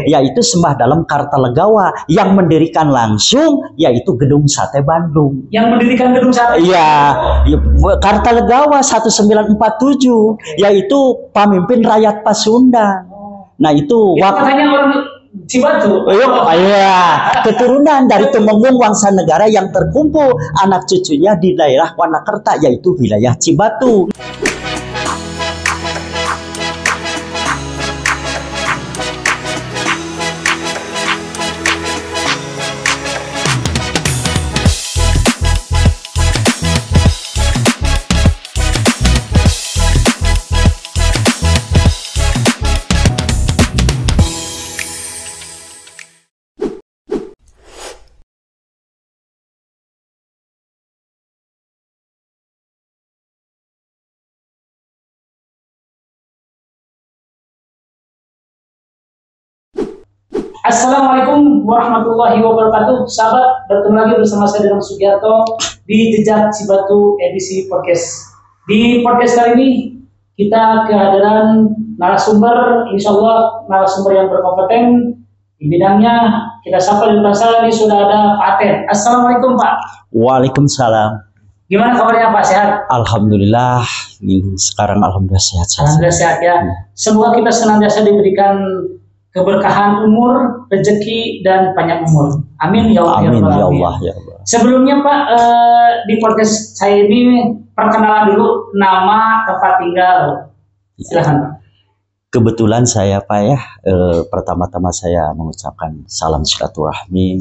yaitu Sembah Dalem Kartalegawa, yang mendirikan langsung yaitu Gedung Sate Bandung. Yang mendirikan Gedung Sate? Iya, Kartalegawa 1947, yaitu pemimpin rakyat Pasundan. Nah itu katanya orang Cibatu. Iya, keturunan dari Tumenggung Wangsa Negara yang terkumpul anak cucunya di daerah Wanakerta, yaitu wilayah Cibatu. Assalamualaikum warahmatullahi wabarakatuh. Sahabat, bertemu lagi bersama saya Dedang Sugiarto di Jejak Cibatu edisi podcast. Di podcast kali ini kita kehadiran narasumber, insya Allah narasumber yang berkompeten di bidangnya. Kita sapa di depan saya ini sudah ada Pak Aten. Assalamualaikum Pak. Waalaikumsalam. Gimana kabarnya Pak? Sehat? Alhamdulillah. Sekarang alhamdulillah sehat. Alhamdulillah sehat ya. Semoga kita senantiasa diberikan keberkahan umur, rezeki, dan panjang umur. Amin ya Allah. Amin ya Allah. Ya Allah. Sebelumnya Pak, di podcast saya ini perkenalan dulu nama, tempat tinggal. Silahkan Pak. Kebetulan saya Pak ya, pertama-tama saya mengucapkan salam silaturahmi.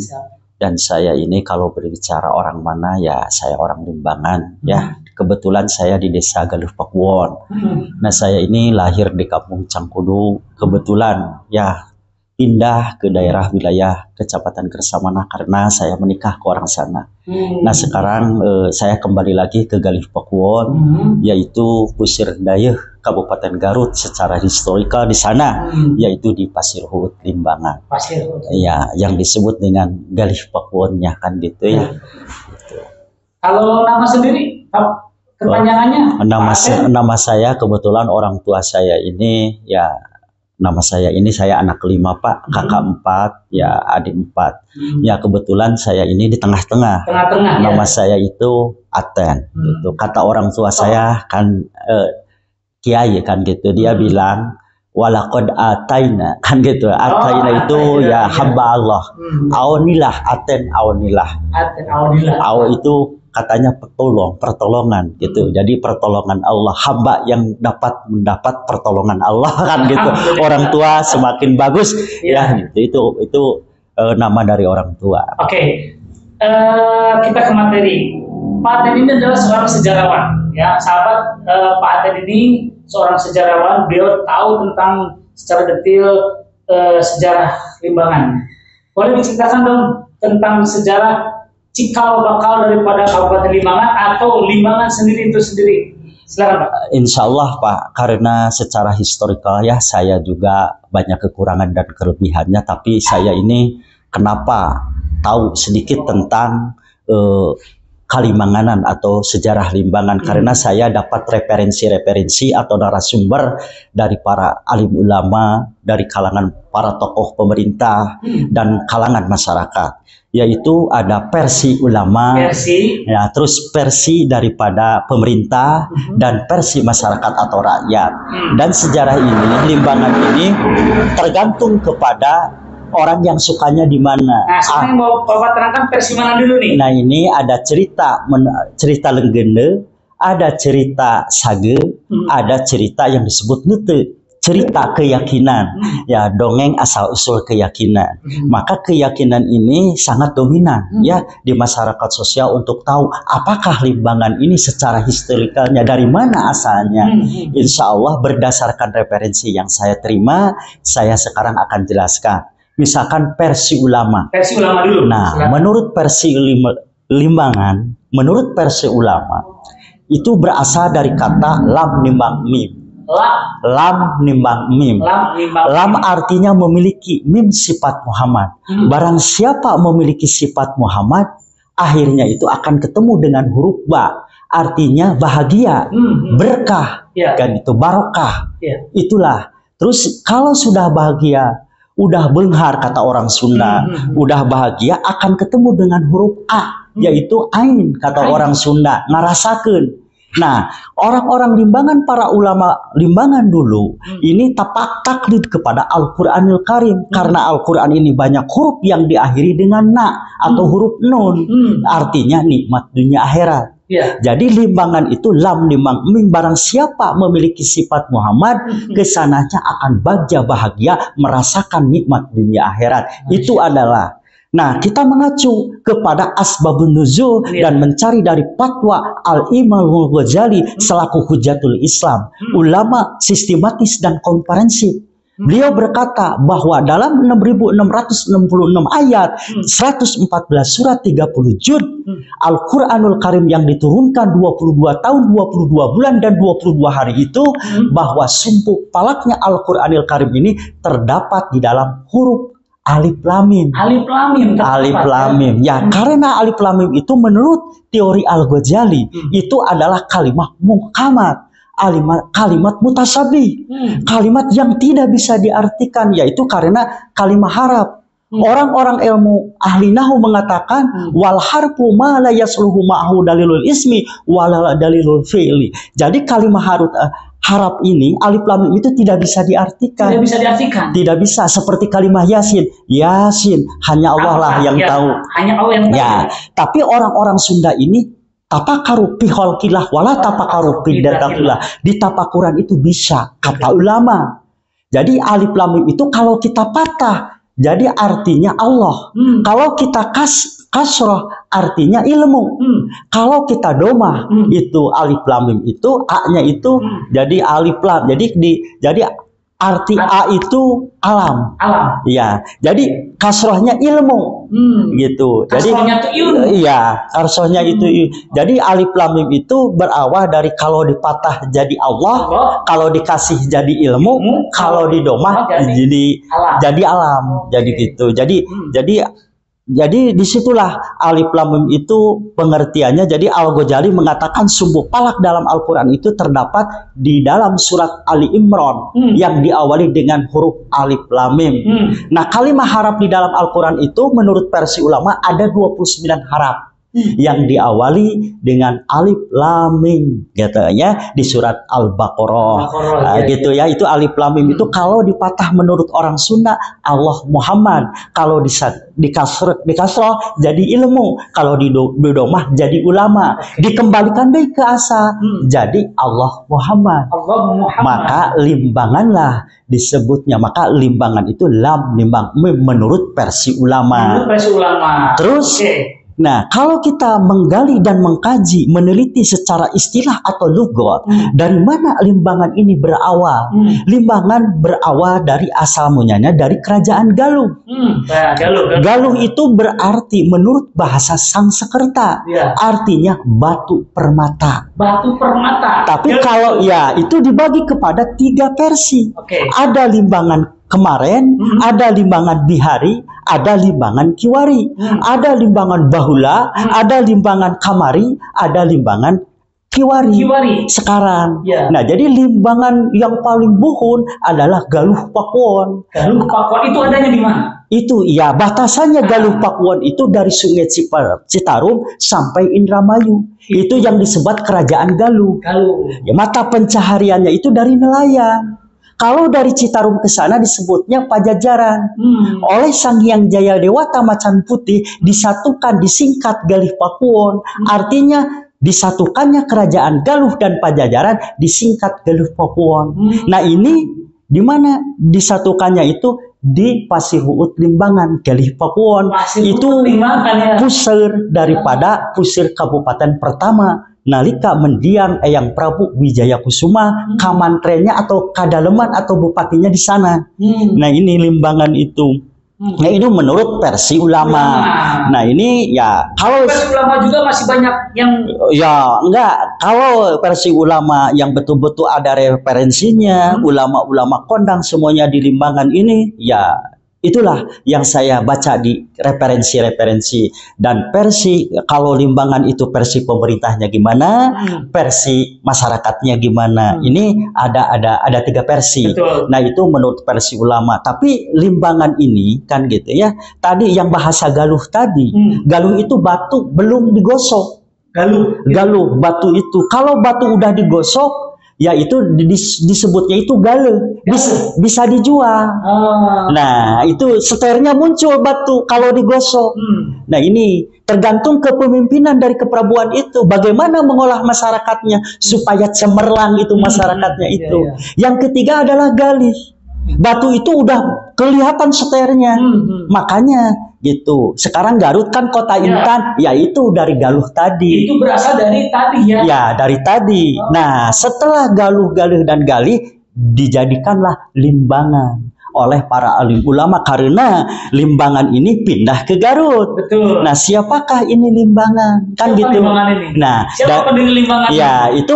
Dan saya ini kalau berbicara orang mana ya saya orang Limbangan ya. Kebetulan saya di Desa Galuh Pakuwon. Nah saya ini lahir di Kampung Cangkudu. Kebetulan ya pindah ke daerah wilayah Kecamatan Kersamana karena saya menikah ke orang sana. Nah sekarang saya kembali lagi ke Galuh Pakuwon, yaitu Pusir Dayeuh Kabupaten Garut secara historikal di sana, yaitu di Pasirhut Limbangan. Pasirhut. Ya, yang disebut dengan Galuh Pakuwonnya kan gitu ya. Kalau nama sendiri, kepanjangannya? Nama saya kebetulan orang tua saya ini ya, nama saya ini saya anak kelima Pak, kakak 4, ya adik 4. Ya kebetulan saya ini di tengah-tengah. Nama saya itu Aten. Gitu. Kata orang tua saya kan Kiai kan gitu, dia bilang walaqad ataina kan gitu. Ataina itu ya hamba Allah. Aunilah Aten, aunilah. Au itu katanya pertolongan gitu. Jadi pertolongan Allah, hamba yang dapat mendapat pertolongan Allah kan gitu. Orang tua semakin bagus ya gitu. Itu nama dari orang tua. Oke. Kita ke materi. Pak Aten ini adalah seorang sejarawan ya, sahabat. Pak Aten ini seorang sejarawan, beliau tahu tentang secara detail sejarah Limbangan. Boleh diceritakan dong tentang sejarah cikal bakal daripada Kabupaten Limbangan atau Limbangan sendiri itu sendiri. Silakan Pak. Insya Allah Pak, karena secara historikal ya saya juga banyak kekurangan dan kelebihannya, tapi saya ini kenapa tahu sedikit tentang Kalimanganan atau sejarah Limbangan, karena saya dapat referensi-referensi atau narasumber dari para alim ulama, dari kalangan para tokoh pemerintah dan kalangan masyarakat, yaitu ada versi ulama, ya, terus versi daripada pemerintah dan versi masyarakat atau rakyat. Dan sejarah ini, Limbangan ini tergantung kepada orang yang sukanya di mana. Nah, sekarang mau Bapak terangkan versi mana dulu nih? Nah, ini ada cerita legenda, ada cerita sage, ada cerita yang disebut nute, cerita keyakinan. Ya, dongeng asal usul keyakinan. Maka keyakinan ini sangat dominan ya di masyarakat sosial untuk tahu apakah Limbangan ini secara historikalnya dari mana asalnya. Insya Allah berdasarkan referensi yang saya terima, saya sekarang akan jelaskan. Misalkan versi ulama. Versi ulama dulu. Nah, menurut versi Limbangan, menurut versi ulama, itu berasal dari kata lam nimbang mim. Lam nimbang mim. Lam artinya memiliki, mim sifat Muhammad. Barang siapa memiliki sifat Muhammad, akhirnya itu akan ketemu dengan huruf ba. Artinya bahagia, berkah, kan itu barokah. Itulah. Terus kalau sudah bahagia, udah benghar kata orang Sunda, udah bahagia akan ketemu dengan huruf A, yaitu ain kata orang Sunda, ngarasakeun. Nah, orang-orang Limbangan, para ulama Limbangan dulu, ini tapak taklid kepada Al-Quranil Karim. Karena Al-Quran ini banyak huruf yang diakhiri dengan na atau huruf nun. Artinya nikmat dunia akhirat. Jadi Limbangan itu lam limang mim, barang siapa memiliki sifat Muhammad, kesananya akan bagja bahagia, merasakan nikmat dunia akhirat. Itu adalah. Nah, kita mengacu kepada asbabun nuzul dan mencari dari fatwa Al-Imam Al-Ghazali selaku Hujatul Islam, ulama sistematis dan komprehensif. Beliau berkata bahwa dalam 6.666 ayat, 114 surat 30 juz, Al-Quranul Karim yang diturunkan 22 tahun, 22 bulan, dan 22 hari itu, bahwa sumpuk palaknya Al-Quranul Karim ini terdapat di dalam huruf alif lam mim. Alif lam mim. Alif lam mim. Ya, karena alif lam mim itu menurut teori Al-Ghazali itu adalah kalimat muhkamat, kalimat mutasabih, kalimat yang tidak bisa diartikan, yaitu karena kalimat harap. Orang-orang ilmu ahli nahwu mengatakan wal harfu ma la yasluhu ma'hu dalilul ismi wala dalilul fi'li. Jadi kalimat harap ini, alif lam mim itu tidak bisa diartikan. Tidak bisa diartikan. Tidak bisa, seperti kalimat Yasin. Yasin, hanya Allah lah yang tahu. Hanya Allah yang tahu. Ya, tapi orang-orang Sunda ini tapakaru fi khalqillah wala tapakaru fi dzatilah. Di tapakuran itu bisa, kata ulama. Jadi alif lam mim itu kalau kita patah, jadi artinya Allah. Kalau kita kasroh artinya ilmu. Kalau kita domah itu alif lam mim itu A-nya itu jadi alif lam. Jadi arti A itu alam. Iya. Jadi kasrohnya ilmu. Gitu. Jadi kasrohnya itu ilmu. Iya, kasrohnya itu. Jadi alif lam mim itu berawal dari kalau dipatah jadi Allah, kalau dikasih jadi ilmu, kalau didomah jadi alam. Jadi gitu. Jadi disitulah alif lam mim itu pengertiannya. Jadi Al-Ghazali mengatakan sumbu palak dalam Al-Quran itu terdapat di dalam surat Ali Imran yang diawali dengan huruf alif lam mim. Nah, kalimat harap di dalam Al-Quran itu menurut versi ulama ada 29 harap yang diawali dengan alif lam mim, katanya di surat Al-Baqarah. Gitu ya, itu alif lam mim itu kalau dipatah menurut orang Sunda Allah Muhammad, kalau dikasroh jadi ilmu, kalau didomah jadi ulama, dikembalikan deh ke asal jadi Allah Muhammad. Maka limbanganlah disebutnya, maka limbangan itu lam limbang mim menurut versi ulama. Terus nah, kalau kita menggali dan mengkaji, meneliti secara istilah atau lugat, dari mana limbangan ini berawal? Limbangan berawal dari asal mulanya dari kerajaan Galuh. Galuh itu berarti menurut bahasa Sanskerta, artinya batu permata. Batu permata. Tapi kalau ya itu dibagi kepada 3 versi. Ada limbangan kemarin, ada limbangan bihari, ada limbangan kiwari, ada limbangan bahula, ada limbangan kamari, ada limbangan kiwari. Sekarang. Nah, jadi limbangan yang paling buhun adalah Galuh Pakuwon. Galuh Pakuwon itu adanya di mana? Itu ya, batasannya Galuh Pakuwon itu dari Sungai Citarum sampai Indramayu. Itu yang disebut kerajaan Galuh. Ya, mata pencahariannya itu dari nelayan. Kalau dari Citarum ke sana disebutnya Pajajaran. Oleh Sang Hyang Jayadewata Macan Putih disatukan, disingkat Galih Pakuwon. Artinya disatukannya kerajaan Galuh dan Pajajaran disingkat Galuh Pakuwon. Nah, ini di mana disatukannya itu di Pasihuut Limbangan. Galih Pakuwon itu pusir daripada pusir kabupaten pertama nalika mendiang Eyang Prabu Wijaya Kusuma, kamantrennya atau kadaleman atau bupatinya di sana. Nah, ini limbangan itu. Nah, ini menurut versi ulama. Nah, ini ya kalau versi ulama juga masih banyak yang enggak. Kalau versi ulama yang betul-betul ada referensinya, ulama-ulama kondang semuanya di limbangan ini, ya Itulah yang saya baca di referensi-referensi, dan versi kalau Limbangan itu versi pemerintahnya gimana, versi masyarakatnya gimana. Ini ada 3 versi. Betul. Nah, itu menurut versi ulama. Tapi Limbangan ini kan gitu ya. Tadi yang bahasa Galuh tadi, Galuh itu batu belum digosok. Galuh batu itu. Kalau batu udah digosok, ya itu disebutnya itu galuh, bisa dijual. Nah, itu seternya muncul batu kalau digosok. Nah, ini tergantung kepemimpinan dari keprabuan itu, bagaimana mengolah masyarakatnya supaya cemerlang itu masyarakatnya itu. Yang ketiga adalah galih. Batu itu udah kelihatan seternya, makanya gitu. Sekarang Garut kan kota Intan, ya itu dari Galuh tadi. Itu berasal dari tadi ya? Ya, dari tadi. Nah, setelah Galuh, Galih, dan Galih, dijadikanlah Limbangan oleh para alim ulama karena Limbangan ini pindah ke Garut. Betul. Nah, siapakah ini Limbangan? Kan Siapa gitu. Limbangan ini? Nah, siapa pendiri Limbangan? Ya, itu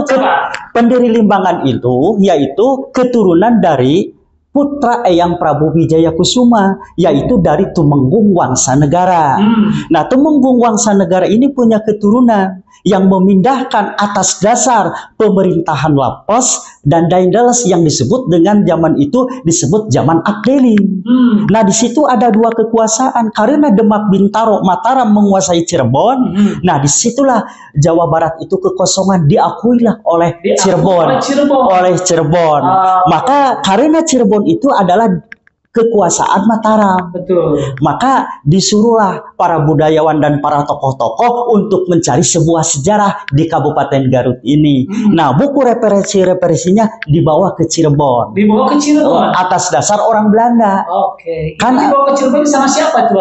pendiri Limbangan itu yaitu keturunan dari putra Eyang Prabu Wijaya Kusuma, yaitu dari Tumenggung Wangsanegara. Nah, Tumenggung Wangsanegara ini punya keturunan yang memindahkan atas dasar pemerintahan Lapos dan Daindalas yang disebut dengan zaman itu disebut zaman Abdeling. Nah, di situ ada 2 kekuasaan karena Demak Bintaro Mataram menguasai Cirebon. Nah, disitulah Jawa Barat itu kekosongan diakuilah oleh Cirebon. Maka karena Cirebon itu adalah kekuasaan Mataram. Betul. Maka disuruhlah para budayawan dan para tokoh-tokoh untuk mencari sebuah sejarah di Kabupaten Garut ini. Nah, buku referensinya dibawa ke Cirebon. Dibawa ke Cirebon? Atas dasar orang Belanda. Oke. Kan dibawa ke Cirebon sama siapa itu?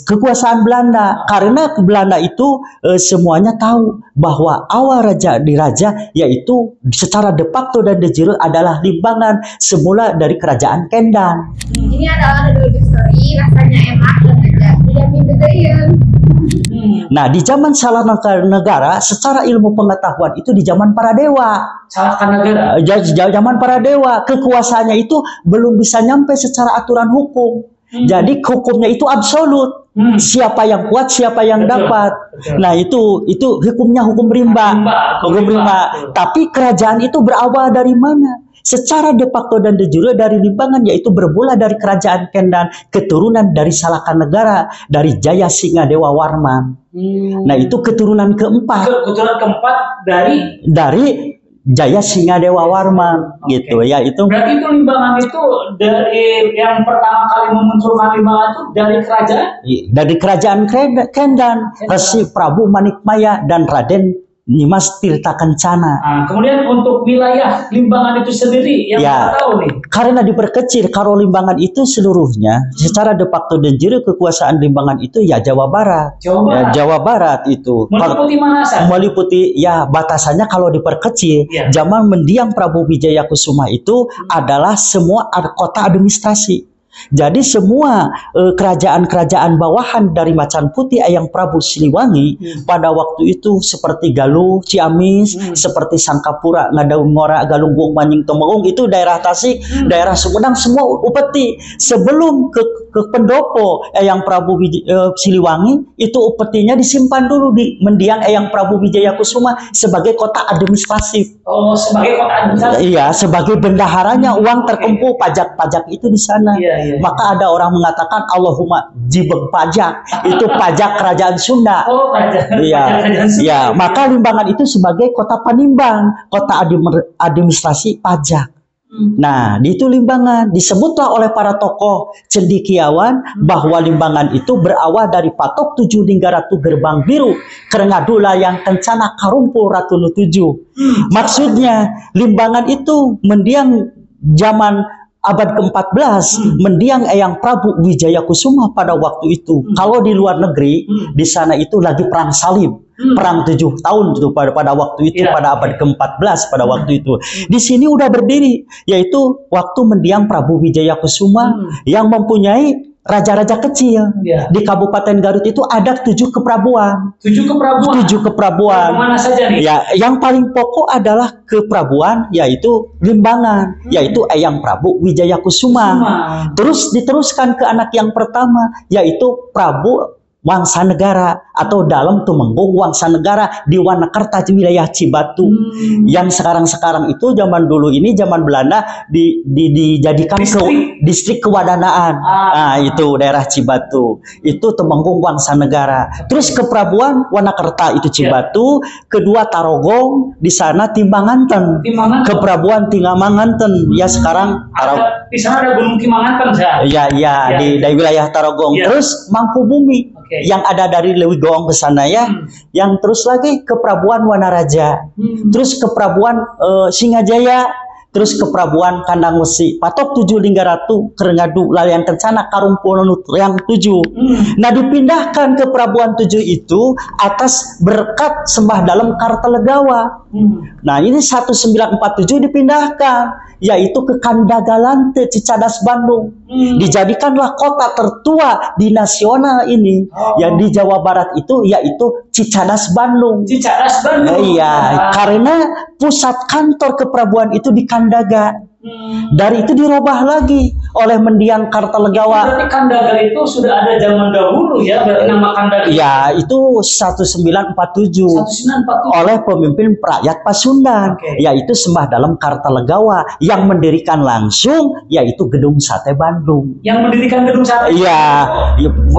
Kekuasaan Belanda. Karena Belanda itu semuanya tahu bahwa awal raja diraja yaitu secara de facto dan de jure adalah Limbangan semula dari kerajaan Kendan. Ini adalah dulu story, rasanya enak dan tidak dijamin kegedean. Nah, di zaman Salaknegara, secara ilmu pengetahuan itu di zaman para dewa. Salaknegara? Zaman para dewa, kekuasaannya itu belum bisa nyampe secara aturan hukum. Jadi hukumnya itu absolut. Siapa yang kuat, siapa yang dapat. Nah, itu hukumnya hukum rimba. Hukum rimba. Tapi kerajaan itu berawal dari mana? Secara de facto dan de jure dari Limbangan, yaitu bermula dari kerajaan Kendan, keturunan dari Salaknegara, dari Jaya Singadewa Warman. Nah, itu keturunan keempat. Keturunan keempat dari Jaya Singadewa Warman, gitu ya. Itu berarti itu Limbangan itu dari yang pertama kali memunculkan Limbangan itu dari kerajaan Kendan, Resi Prabu Manikmaya dan Raden Nimas Tirta Kencana. Nah, kemudian untuk wilayah Limbangan itu sendiri yang kita tahu nih. Karena diperkecil, kalau Limbangan itu seluruhnya secara de facto dan jure kekuasaan Limbangan itu ya Jawa Barat. Jawa Barat itu. Meliputi mana saja? Meliputi ya batasannya kalau diperkecil. Zaman mendiang Prabu Wijaya Kusuma itu adalah semua kota administrasi. Jadi semua kerajaan-kerajaan bawahan dari Macan Putih Eyang Prabu Siliwangi pada waktu itu seperti Galuh, Ciamis, seperti Sangkapura, Ngadaung, Ngora, Galunggung, Manying, Tumenggung itu daerah Tasik, daerah Sumedang semua upeti. Sebelum ke pendopo Eyang Prabu Siliwangi itu upetinya disimpan dulu di mendiang Eyang Prabu Wijaya Kusuma sebagai kota administratif. Oh, sebagai kota administratif. Iya, sebagai bendaharanya uang terkumpul pajak-pajak itu di sana. Maka ada orang mengatakan Allahumma jibeng pajak, itu pajak kerajaan Sunda. Oh, pajak. Iya, maka Limbangan itu sebagai kota penimbang, kota administrasi pajak. Nah, di itu Limbangan disebutlah oleh para tokoh cendikiawan bahwa Limbangan itu berawal dari patok 7 Linggaratu Gerbang Biru Kerengadula yang kencana karumpul Ratu Nutuju. Maksudnya Limbangan itu mendiang zaman abad ke-14 mendiang Eyang Prabu Wijaya Kusuma pada waktu itu. Kalau di luar negeri di sana itu lagi perang salib. Perang 7 tahun itu pada waktu itu, pada abad ke-14 pada waktu itu. Di sini udah berdiri, yaitu waktu mendiang Prabu Wijaya Kusuma yang mempunyai raja-raja kecil. Ya. Di Kabupaten Garut itu ada 7 keprabuan. 7 keprabuan. 7 keprabuan. Mana saja nih? Ya, yang paling pokok adalah keprabuan yaitu Limbangan, yaitu Eyang Prabu Wijaya Kusuma. Terus diteruskan ke anak yang pertama yaitu Prabu Wangsanegara atau dalam Tumenggung Wangsanegara di Wanakerta wilayah Cibatu. Yang sekarang itu zaman dulu ini zaman Belanda dijadikan distrik kewadanaan. Nah, itu daerah Cibatu. Itu Tumenggung Wangsanegara. Terus keprabuan Wanakerta itu Cibatu, kedua Tarogong di sana Timbanganten. Keprabuan Timbanganten. Ya sekarang di sana ada Gunung Timbanganten ya. Ya, di wilayah Tarogong. Terus Mangkubumi. Yang ada dari Lewigong ke sana ya, yang terus lagi keprabuan Wanaraja, terus keprabuan Singajaya, terus keprabuan Kandang Wesi, Patok 7 Linggaratu, Kerengadu, Lalian Kencana, Karumpunut yang 7. Nah dipindahkan ke Prabuan 7 itu atas berkat Sembah Dalem Kartalegawa. Nah ini 1947 dipindahkan, yaitu ke Kandagalante, Cicadas, Bandung. Dijadikanlah kota tertua di nasional ini, yang di Jawa Barat itu yaitu Cicadas, Bandung. Cicadas, Bandung. Iya, karena pusat kantor keprabuan itu di Kandaga. Dari itu dirubah lagi oleh Mendiang Kartalegawa. Berarti Kandaga itu sudah ada zaman dahulu ya, berarti nama Kandaga. Ya, itu 1947. Oleh pemimpin rakyat Pasundan, yaitu Sembah Dalem Kartalegawa yang mendirikan langsung yaitu Gedung Sate Bandung. Yang mendirikan Gedung Sate. Iya,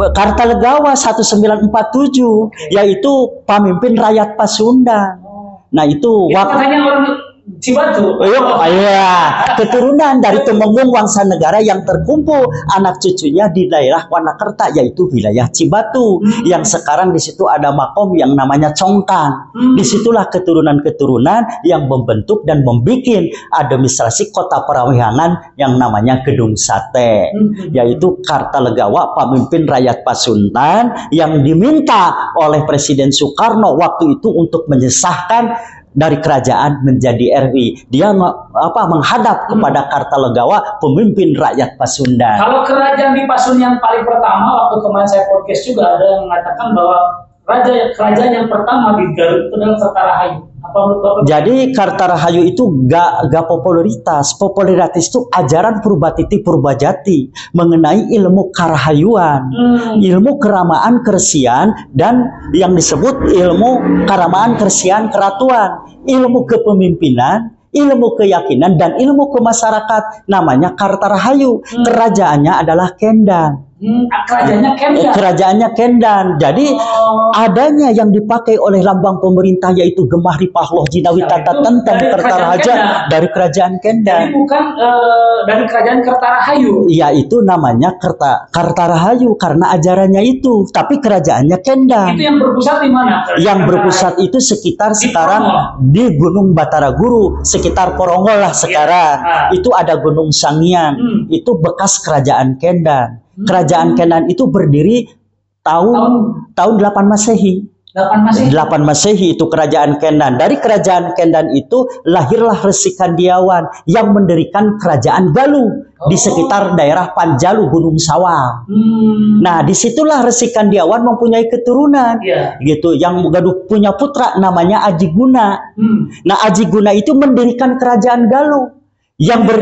Kartalegawa 1947, yaitu pemimpin rakyat Pasundan. Nah, itu makanya orang Cibatu. Iya, keturunan dari Tumenggung Wangsanegara yang terkumpul anak cucunya di daerah Wanakerta yaitu wilayah Cibatu. Yang sekarang di situ ada makom yang namanya Congkang. Disitulah keturunan-keturunan yang membentuk dan membuat administrasi kota Parawihangan yang namanya Gedung Sate. Yaitu Kartalegawa, pemimpin rakyat Pasundan yang diminta oleh Presiden Soekarno waktu itu untuk menyesahkan dari kerajaan menjadi RI. Dia menghadap kepada Kartalegawa, pemimpin rakyat Pasundan. Kalau kerajaan di Pasundan yang paling pertama, waktu kemarin saya podcast juga ada yang mengatakan bahwa kerajaan yang pertama di Garut itu adalah Kartarahayu. Jadi Kartarahayu itu gak popularitas. Popularitas itu ajaran Purbatiti Purbajati mengenai ilmu karahayuan, ilmu keramaan keresian, dan yang disebut ilmu keramaan keresian keratuan, ilmu kepemimpinan, ilmu keyakinan, dan ilmu kemasyarakat. Namanya Kartarahayu. Kerajaannya adalah Kendan. Kerajaannya Kendan. Jadi adanya yang dipakai oleh lambang pemerintah yaitu Gemah Ripahloh Jinawi Tata Tentang Kertarahaja dari kerajaan Kendan. Jadi bukan dari kerajaan Kartarahayu. Iya, itu namanya Kartarahayu karena ajarannya itu, tapi kerajaannya Kendan. Itu yang berpusat di mana? Yang berpusat itu sekitar sekarang di Gunung Batara Guru, sekitar Porongol lah sekarang. Itu ada Gunung Sangiang. Itu bekas kerajaan Kendan. Kerajaan Kendan itu berdiri tahun 8 Masehi. 8 Masehi itu kerajaan Kendan. Dari kerajaan Kendan itu lahirlah Resi Kandiawan yang mendirikan kerajaan Galuh di sekitar daerah Panjalu Gunung Sawal. Nah, disitulah Resi Kandiawan mempunyai keturunan, gitu, yang punya putra namanya Aji Guna. Nah, Aji Guna itu mendirikan kerajaan Galuh. Yang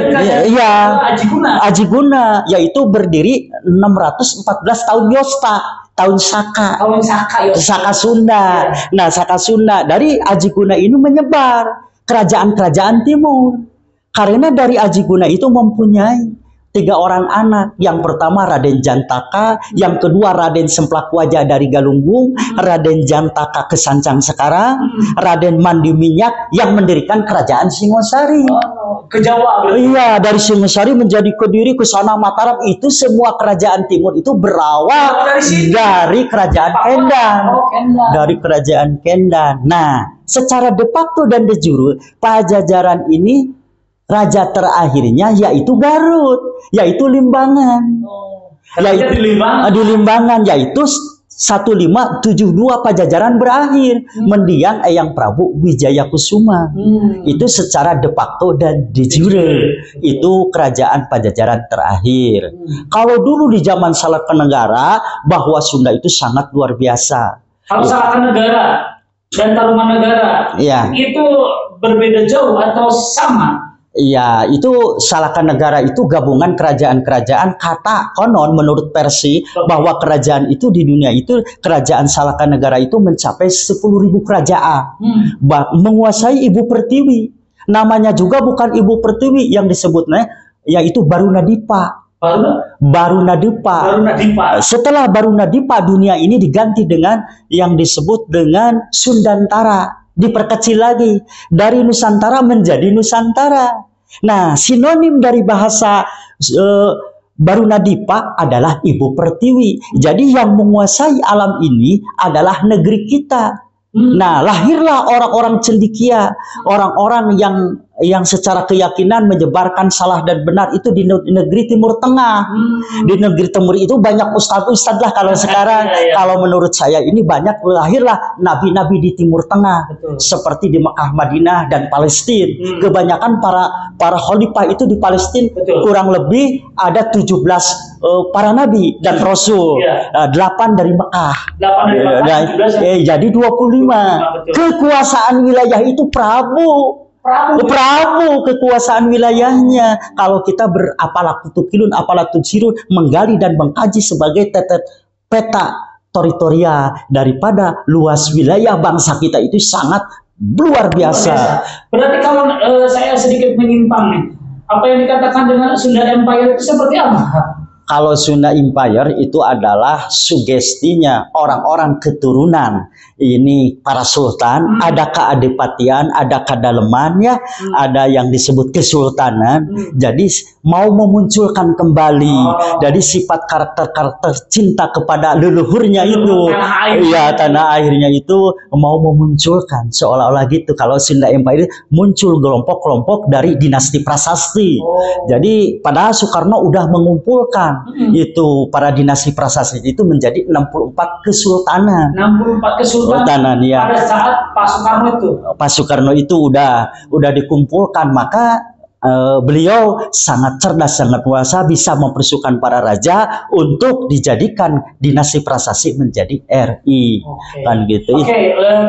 Aji Guna yaitu berdiri 614 tahun Yosta, tahun Saka Sunda. Nah, Saka Sunda dari Aji Guna ini menyebar kerajaan-kerajaan timur. Karena dari Aji Guna itu mempunyai 3 orang anak. Yang pertama Raden Jantaka, yang kedua Raden Semplak Wajah dari Galunggung, Raden Jantaka ke Sancang sekarang, Raden Mandi Minyak yang mendirikan kerajaan Singosari. Ke Jawa. Iya, dari Singosari menjadi Kediri ke sana Mataram, itu semua kerajaan timur itu berawal dari kerajaan Kendan. Dari kerajaan Kendan. Nah, secara de facto dan de jure Pajajaran ini raja terakhirnya yaitu Garut, yaitu Limbangan. Yaitu di Limbangan, yaitu 1572 Pajajaran berakhir, mendiang Eyang Prabu Wijaya Kusuma. Itu secara de facto dan de jure itu kerajaan Pajajaran terakhir. Kalau dulu di zaman Salakanegara, bahwa Sunda itu sangat luar biasa. Kalau Salakanegara dan Tarumanegara, ya, itu berbeda jauh atau sama? Iya, itu Salakanegara itu gabungan kerajaan-kerajaan, kata konon menurut versi bahwa kerajaan itu di dunia itu, kerajaan Salakanegara itu mencapai 10.000 kerajaan, menguasai Ibu Pertiwi. Namanya juga bukan Ibu Pertiwi yang disebutnya, yaitu Barunadipa. Barunadipa. Setelah Barunadipa, dunia ini diganti dengan yang disebut dengan Sundantara. Diperkecil lagi, dari Nusantara menjadi Nusantara. Nah, sinonim dari bahasa Barunadipa adalah Ibu Pertiwi. Jadi yang menguasai alam ini adalah negeri kita. Nah, lahirlah orang-orang cendekia, orang-orang yang secara keyakinan menyebarkan salah dan benar itu di negeri Timur Tengah. Di negeri Timur itu banyak ustadz-ustadz lah kalau sekarang. Kalau menurut saya ini banyak, lahirlah nabi-nabi di Timur Tengah. Seperti di Mekah, Madinah, dan Palestina. Kebanyakan para khalifah itu di Palestina. Kurang lebih ada 17 para nabi dan rasul. 8 dari Mekah. Jadi 25. Kekuasaan wilayah itu Prabu kekuasaan wilayahnya. Kalau kita apalah kutukilun, apalah tuksirun, menggali dan mengkaji sebagai peta teritorial daripada luas wilayah bangsa kita itu sangat luar biasa. Berarti kalau saya sedikit menyimpang nih, apa yang dikatakan dengan Sunda Empire itu seperti apa? Kalau Sunda Empire itu adalah sugestinya orang-orang keturunan ini para sultan, ada keadipatian, ada kedalaman ya, ada yang disebut kesultanan. Jadi mau memunculkan kembali dari sifat karakter cinta kepada leluhurnya itu, ya tanah airnya itu mau memunculkan seolah-olah gitu. Kalau Sunda Empire muncul kelompok-kelompok dari dinasti prasasti. Jadi padahal Soekarno udah mengumpulkan itu para dinasti prasasti itu menjadi 64 kesultanan. 64 kesultanan ya. Pada saat Pak Soekarno itu. Pak Soekarno itu udah dikumpulkan, maka beliau sangat cerdas, sangat kuasa, bisa mempersukan para raja untuk dijadikan dinasti prasasti menjadi RI. Kan gitu.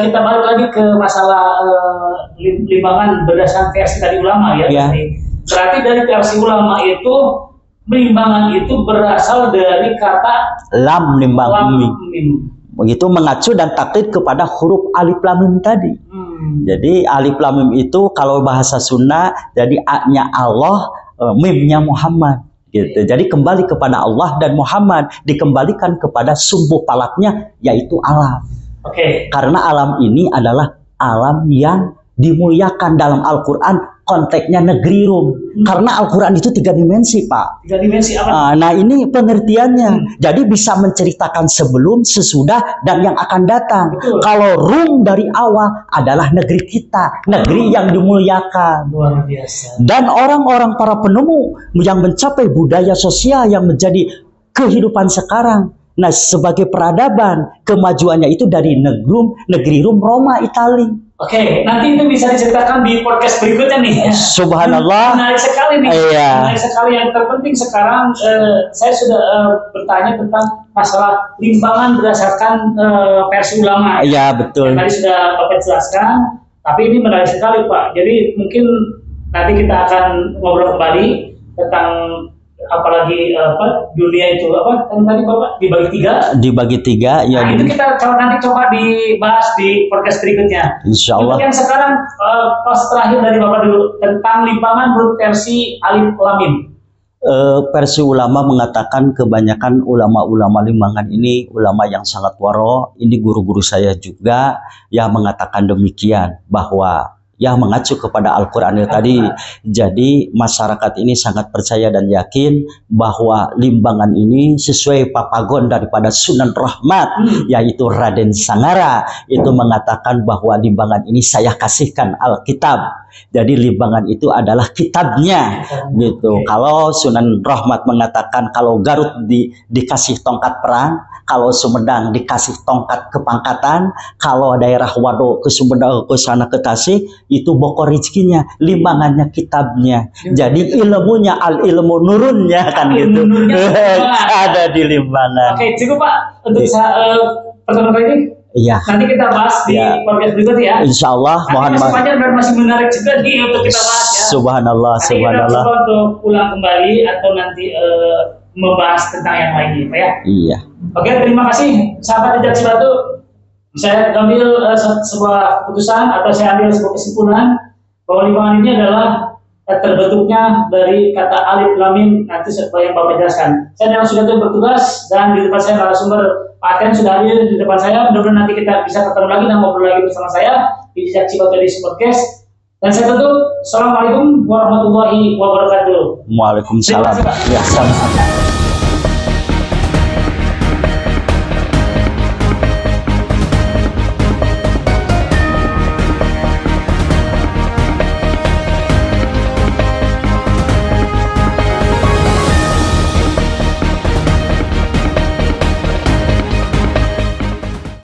Kita balik lagi ke masalah limbangan berdasarkan versi tadi ulama ya. Berarti dari versi ulama itu limbangan itu berasal dari kata lam mim. Begitu mengacu dan taklid kepada huruf alif lam mim tadi. Jadi alif lam mim itu kalau bahasa Sunda jadi A-nya Allah, mim-nya Muhammad gitu. Jadi kembali kepada Allah dan Muhammad, dikembalikan kepada sumbu palaknya yaitu alam. Karena alam ini adalah alam yang dimuliakan dalam Al-Qur'an. Konteksnya negeri Rum, karena Al-Quran itu 3 dimensi, Pak. 3 dimensi apa? Nah ini pengertiannya. Jadi bisa menceritakan sebelum, sesudah, dan yang akan datang. Kalau Rum dari awal adalah negeri kita, negeri yang dimuliakan. Luar biasa. Dan orang-orang para penemu yang mencapai budaya sosial yang menjadi kehidupan sekarang. Nah sebagai peradaban, kemajuannya itu dari negeri Rum, Roma, Italia. Nanti itu bisa diceritakan di podcast berikutnya nih. Subhanallah. Menarik sekali nih. Menarik sekali. Yang terpenting sekarang saya sudah bertanya tentang masalah limbangan berdasarkan versi ulama. Iya betul. Yang tadi sudah Bapak jelaskan. Tapi ini menarik sekali Pak. Jadi mungkin nanti kita akan ngobrol kembali tentang apalagi dunia itu kan tadi Bapak dibagi 3 ya. Nah, itu kita nanti coba dibahas di podcast berikutnya. Insyaallah. Untuk yang sekarang pas terakhir dari Bapak dulu tentang limbangan menurut versi alif lam mim. Versi ulama mengatakan kebanyakan ulama-ulama limbangan ini ulama yang sangat waro. Ini guru-guru saya juga yang mengatakan demikian, bahwa yang mengacu kepada Al-Quran tadi. Jadi masyarakat ini sangat percaya dan yakin bahwa limbangan ini sesuai papagon daripada Sunan Rahmat, yaitu Raden Sangara. Itu mengatakan bahwa limbangan ini saya kasihkan Alkitab Jadi limbangan itu adalah kitabnya gitu. Kalau Sunan Rahmat mengatakan kalau Garut dikasih tongkat perang, kalau Sumedang dikasih tongkat kepangkatan, kalau daerah Wado ke Sumedang ke sana ke Tasik itu bokor rezekinya, limbangannya kitabnya. Jadi ilmunya al ilmu nurunnya kan gitu. Ada di limbangan. Oke, cukup Pak untuk pertemuan kali ini. Iya. Nanti kita bahas di podcast berikutnya ya. Insya Allah. Mohon maaf. Masih panjang dan masih menarik juga nih untuk kita bahas ya. Subhanallah, nanti subhanallah. kita coba untuk pulang kembali atau nanti membahas tentang yang lainnya, Pak ya. Iya. Oke, terima kasih sahabat Jejak Cibatu. Saya ambil sebuah keputusan atau saya ambil sebuah kesimpulan bahwa limbangan ini adalah terbentuknya dari kata alif lam mim nanti yang Bapak jelaskan. Saya memang sudah bertugas dan di depan saya narasumber Pak Aten sudah hadir di depan saya. Mudah-mudahan nanti kita bisa ketemu lagi dan ngobrol lagi bersama saya di Jejak Cibatu di Podcast. Dan saya tutup. Assalamualaikum warahmatullahi wabarakatuh. Waalaikumsalam. Ya, sama-sama.